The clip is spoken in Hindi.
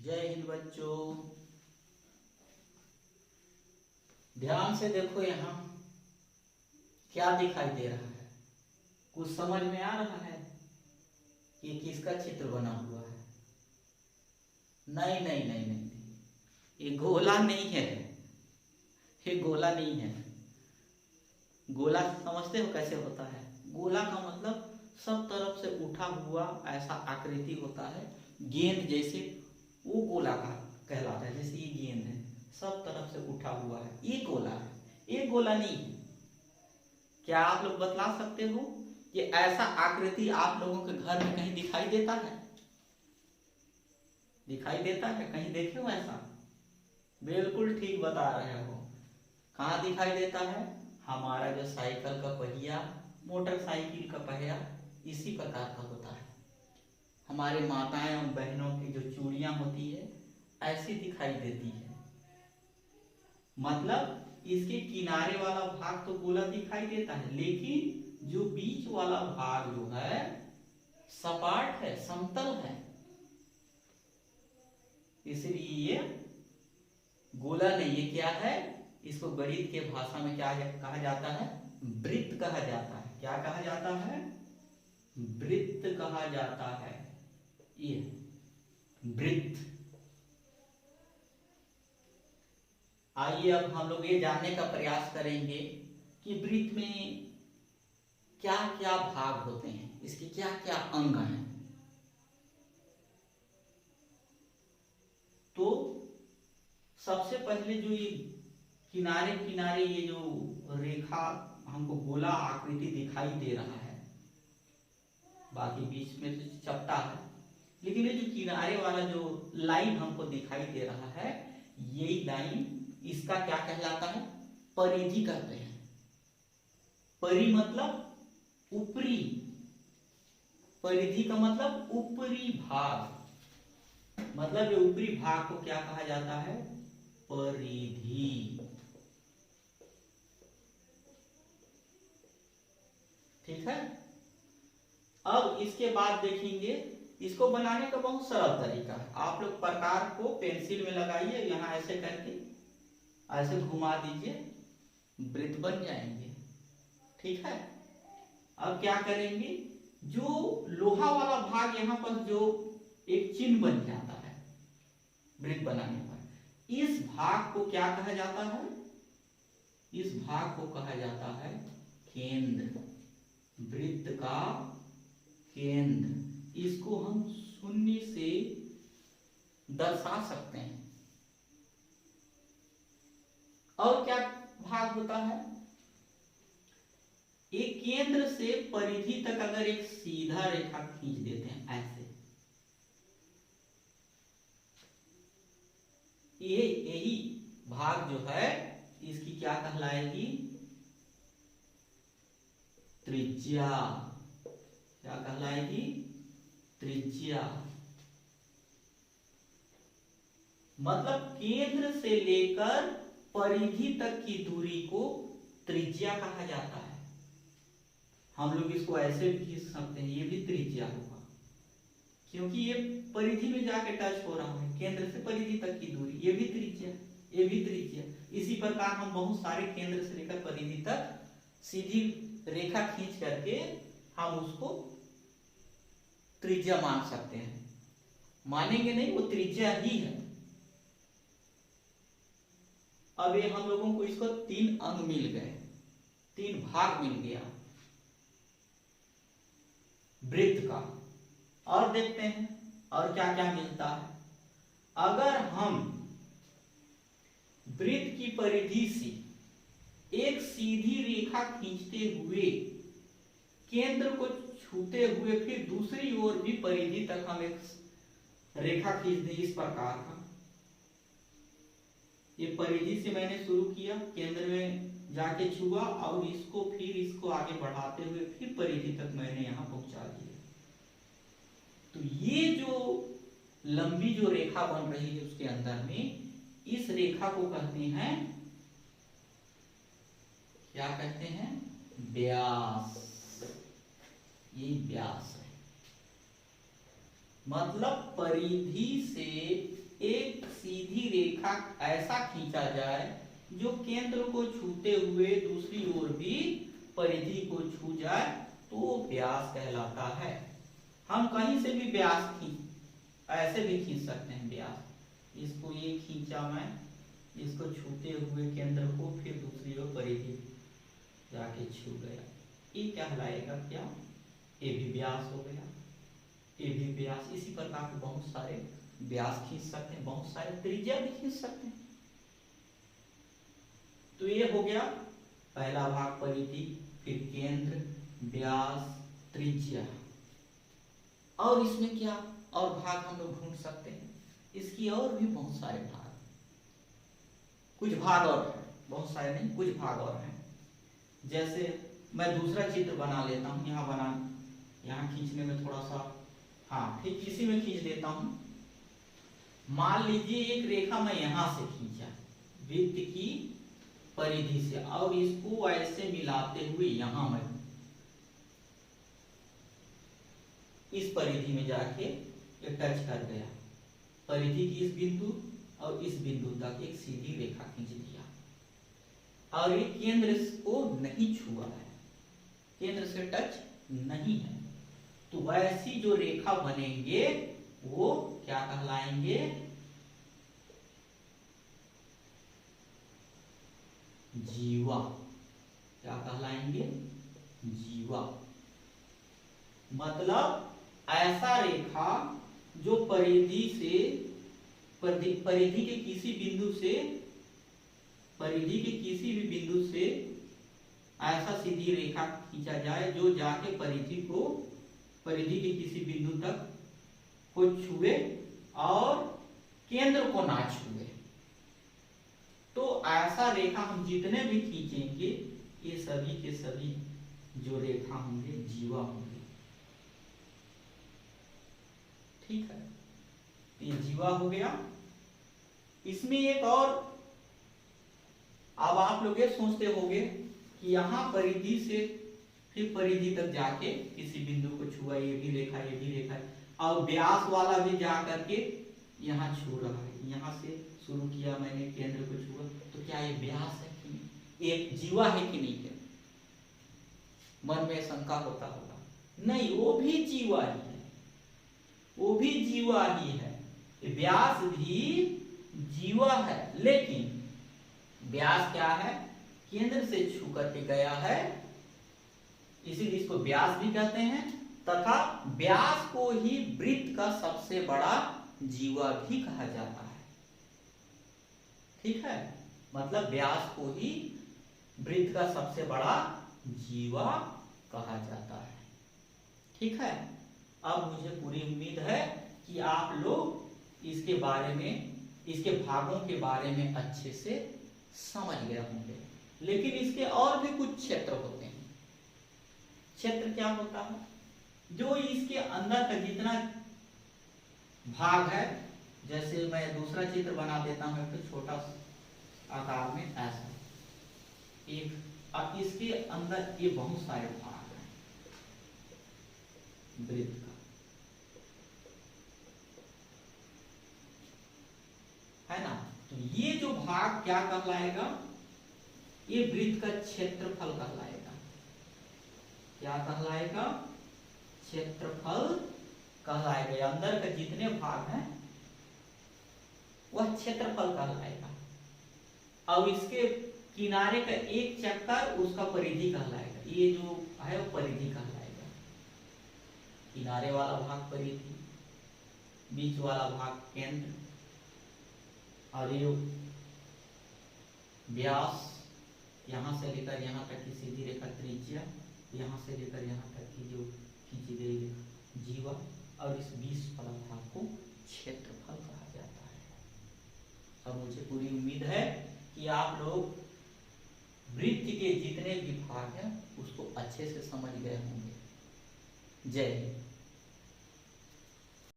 जय हिंद बच्चों। ध्यान से देखो यहाँ क्या दिखाई दे रहा है। कुछ समझ में आ रहा है कि किसका चित्र बना हुआ है? नहीं नहीं नहीं नहीं, ये गोला नहीं है। ये गोला नहीं है। गोला समझते हो कैसे होता है? गोला का मतलब सब तरफ से उठा हुआ ऐसा आकृति होता है, गेंद जैसे, वो गोला का कहलाता है। जैसे ये गेंद है, सब तरफ से उठा हुआ है, ये गोला है। ये गोला नहीं है। क्या आप लोग बतला सकते हो कि ऐसा आकृति आप लोगों के घर में कहीं दिखाई देता है? दिखाई देता है? कहीं देखे हो ऐसा? बिल्कुल ठीक बता रहे हो। कहाँ दिखाई देता है? हमारा जो साइकिल का पहिया, मोटरसाइकिल का पहिया इसी प्रकार का होता है। हमारे माताएं और बहनों की जो चूड़ियां होती है ऐसी दिखाई देती है। मतलब इसके किनारे वाला भाग तो गोला दिखाई देता है, लेकिन जो बीच वाला भाग जो है सपाट है, समतल है, इसलिए ये गोला नहीं। ये क्या है? इसको गणित के भाषा में क्या कहा जाता है? वृत्त कहा जाता है। क्या कहा जाता है? वृत्त कहा जाता है। ये वृत्त। आइए अब हम लोग ये जानने का प्रयास करेंगे कि वृत्त में क्या क्या भाग होते हैं, इसके क्या क्या अंग हैं। तो सबसे पहले जो ये किनारे किनारे ये जो रेखा हमको गोला आकृति दिखाई दे रहा है, बाकी बीच में तो चपटा है, लेकिन ये जो किनारे वाला जो लाइन हमको दिखाई दे रहा है, यही लाइन इसका क्या कहलाता है? परिधि कहते हैं। परि मतलब ऊपरी, परिधि का मतलब ऊपरी भाग। मतलब ये ऊपरी भाग को क्या कहा जाता है? परिधि। ठीक है। अब इसके बाद देखेंगे, इसको बनाने का बहुत सरल तरीका है। आप लोग प्रकार को पेंसिल में लगाइए, यहां ऐसे करके ऐसे घुमा दीजिए, वृत्त बन जाएंगे। ठीक है। अब क्या करेंगे, जो लोहा वाला भाग यहां पर जो एक चिन्ह बन जाता है वृत्त बनाने पर, इस भाग को क्या कहा जाता है? इस भाग को कहा जाता है केंद्र। वृत्त का केंद्र। इसको हम शून्य से दर्शा सकते हैं। और क्या भाग होता है? एक केंद्र से परिधि तक अगर एक सीधा रेखा खींच देते हैं ऐसे, ये यही भाग जो है इसकी क्या कहलाएगी? त्रिज्या। क्या कहलाएगी? त्रिज्या। मतलब केंद्र से लेकर परिधि तक की दूरी को त्रिज्या कहा जाता है। हम लोग इसको ऐसे भी खींच सकते हैं, ये भी त्रिज्या होगा, क्योंकि ये परिधि में जाके टच हो रहा है, केंद्र से परिधि तक की दूरी, ये भी त्रिज्या, ये भी त्रिज्या। इसी प्रकार हम बहुत सारे केंद्र से लेकर परिधि तक सीधी रेखा खींच करके हम उसको त्रिज्या मान सकते हैं। मानेंगे नहीं, वो त्रिज्या ही है। अब ये हम लोगों को इसको तीन अंग मिल गए, तीन भाग मिल गया वृत्त का। और देखते हैं और क्या क्या मिलता है। अगर हम वृत्त की परिधि से एक सीधी रेखा खींचते हुए केंद्र को छूते हुए फिर दूसरी ओर भी परिधि तक हम एक रेखा खींच दें इस प्रकार का, ये परिधि से मैंने शुरू किया, केंद्र में जाके छुआ और इसको फिर इसको आगे बढ़ाते हुए फिर परिधि तक मैंने यहां पहुंचा दिया। तो ये जो लंबी जो रेखा बन रही है उसके अंदर में, इस रेखा को कहते हैं, क्या कहते हैं? व्यास। ये व्यास है। मतलब परिधि से एक सीधी रेखा ऐसा खींचा जाए जो केंद्र को छूते हुए दूसरी ओर भी परिधि को छू जाए तो व्यास कहलाता है। हम कहीं से भी व्यास खींच ऐसे भी खींच सकते हैं व्यास। इसको ये खींचा मैं, इसको छूते हुए केंद्र को, फिर दूसरी ओर परिधि जाके छू गया, ये कहलाएगा क्या? ये भी व्यास हो गया, ये भी व्यास। इसी प्रकार के बहुत सारे व्यास खींच सकते हैं, बहुत सारे त्रिज्या भी खींच सकते हैं। तो ये हो गया पहला भाग परिधि, फिर केंद्र, व्यास, त्रिज्या। और इसमें क्या और भाग हम लोग ढूंढ सकते हैं? इसकी और भी बहुत सारे भाग, कुछ भाग और हैं, बहुत सारे नहीं, कुछ भाग और हैं। जैसे मैं दूसरा चित्र बना लेता हूँ, यहाँ खींचने में थोड़ा सा, हाँ ठीक इसी में खींच देता हूँ। मान लीजिए एक रेखा मैं यहां से खींचा वृत्त की परिधि से, अब इसको ऐसे मिलाते हुए यहां मैं इस परिधि में जाके ये टच कर गया, परिधि की इस बिंदु और इस बिंदु तक एक सीधी रेखा खींच दिया, और ये केंद्र को नहीं छुआ है, केंद्र से टच नहीं है। तो वैसी जो रेखा बनेंगे वो क्या कहलाएंगे? जीवा। क्या कहलाएंगे? जीवा। मतलब ऐसा रेखा जो परिधि के किसी बिंदु से, परिधि के किसी भी बिंदु से ऐसा सीधी रेखा खींचा जाए जो जाके परिधि के किसी बिंदु तक को छुए और केंद्र को ना छुए। तो ऐसा रेखा हम जितने भी खींचेंगे ये सभी के सभी जो रेखा होंगे जीवा होंगे। ठीक है, ये जीवा हो गया। इसमें एक और, अब आप लोग ये सोचते होंगे कि यहाँ परिधि से फिर परिधि तक जाके किसी बिंदु को छुआ, ये भी रेखा, ये भी रेखा, और व्यास वाला भी जा करके यहाँ छू रहा है, यहाँ से शुरू किया मैंने, केंद्र को छुआ, तो क्या ये व्यास है कि एक जीवा है कि नहीं है? मन में शंका होता होगा। नहीं, वो भी जीवा ही है, वो भी जीवा ही है, व्यास भी जीवा है, लेकिन व्यास क्या है? केंद्र से छू करके गया है, इसीलिए इसको व्यास भी कहते हैं, तथा व्यास को ही वृत्त का सबसे बड़ा जीवा भी कहा जाता है। ठीक है, मतलब व्यास को ही वृत्त का सबसे बड़ा जीवा कहा जाता है। ठीक है, अब मुझे पूरी उम्मीद है कि आप लोग इसके बारे में, इसके भागों के बारे में अच्छे से समझ गए होंगे। लेकिन इसके और भी कुछ क्षेत्र होते हैं। क्षेत्र क्या होता है? जो इसके अंदर का जितना भाग है, जैसे मैं दूसरा चित्र बना देता हूं तो छोटा आकार में ऐसा एक, अब इसके अंदर ये बहुत सारे भाग हैं वृत्त का, है ना? तो ये जो भाग क्या कहलाएगा? ये वृत्त का क्षेत्रफल कहलाएगा। क्या कहलाएगा? क्षेत्रफल कहलाएगा। अंदर के जितने भाग हैं वह क्षेत्रफल कहलाएगा। अब इसके किनारे का एक चक्कर उसका परिधि कहलाएगा। ये जो है वो परिधि कहलाएगा। किनारे वाला भाग परिधि, बीच वाला भाग केंद्र, और ये व्यास, यहाँ से लेकर यहाँ तक की सीधी रेखा त्रिज्या, यहाँ से लेकर यहाँ तक की जो खींची गई रेखा जीवा, और इस बीच वाला भाग को क्षेत्रफल कहा जाता है। और मुझे पूरी उम्मीद है कि आप लोग वृत्त के जितने भी भाग हैं उसको अच्छे से समझ गए होंगे। जय हिंद।